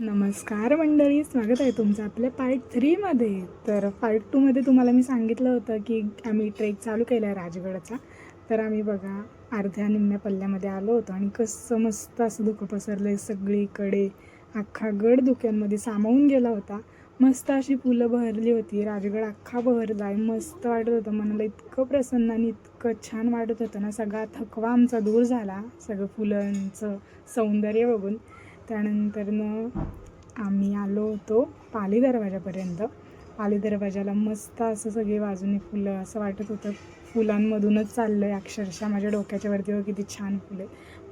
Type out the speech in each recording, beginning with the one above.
नमस्कार मंडळी, स्वागत आहे तुमचं आपल्या पार्ट 3मध्ये. तर पार्ट 2मध्ये तुम्हाला मी सांगितलं होतं की आम्ही ट्रेक चालू केला आहे राजगडचा. तर आम्ही बघा अर्ध्या निम्म्या पल्ल्यामध्ये आलो होतो आणि कसं मस्त असं धुकं पसरलं आहे सगळीकडे. अख्खा गड धुक्यांमध्ये सामावून गेला होता. मस्त अशी फुलं बहरली होती, राजगड अख्खा बहरला आहे. मस्त वाटत होतं, मनाला इतकं प्रसन्न आणि इतकं छान वाटत होतं ना. सगळा थकवा आमचा दूर झाला सगळं फुलांचं सौंदर्य बघून. त्यानंतरनं आम्ही आलो होतो पाली दरवाजापर्यंत. पाली दरवाजाला मस्त असं सगळे बाजूने फुलं, असं वाटत होतं फुलांमधूनच चाललं आहे अक्षरशः. माझ्या डोक्याच्या वरती किती छान फुले.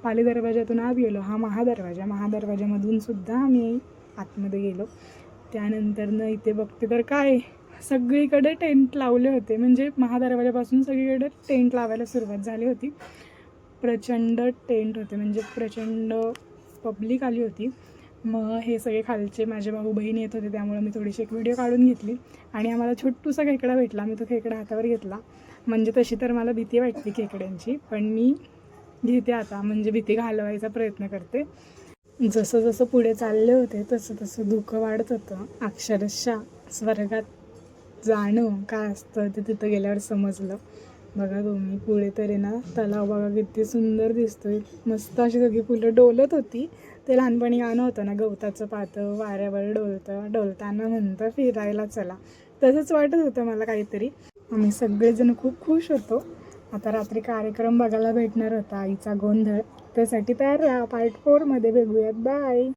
पाली दरवाजातून आत गेलो, हा महादरवाजामधून सुद्धा आम्ही आतमध्ये गेलो. त्यानंतरनं इथे बघते तर काय सगळीकडे टेंट लावले होते, म्हणजे महादरवाजापासून सगळीकडे टेंट लावायला सुरुवात झाली होती. प्रचंड टेंट होते, म्हणजे प्रचंड पब्लिक आली होती. मग हे सगळे खालचे माझे भाऊ बहीण येत होते, त्यामुळे मी थोडीशी एक व्हिडिओ काढून घेतली. आणि आम्हाला छोटूसा खेकडा भेटला, मी तो खेकडा हातावर घेतला. म्हणजे तशी तर मला भीती वाटते खेकड्यांची, पण मी घेते आता, म्हणजे भीती घालवायचा प्रयत्न करते. जसं जसं पुढे चालले होते तसं तसं धुकं वाढत होतं. अक्षरशः स्वर्गात जाणं काय असतं ते तिथं गेल्यावर समजलं. बघा तुम्ही पुढे तरी ना तलाव बघा किती सुंदर दिसतोय. मस्त अशी सगळी फुलं डोलत होती. ते लहानपणी गाणं होतं ना, गवताचं पातं वाऱ्यावर डोलतं, डोलताना म्हणतं फिरायला चला. तसंच वाटत होतं मला काहीतरी. आम्ही सगळेजण खूप खुश होतो. आता रात्री कार्यक्रम बघायला भेटणार होता, आईचा गोंधळ. त्यासाठी तयार राहा. पार्ट 4मध्ये भेटूयात. बाय.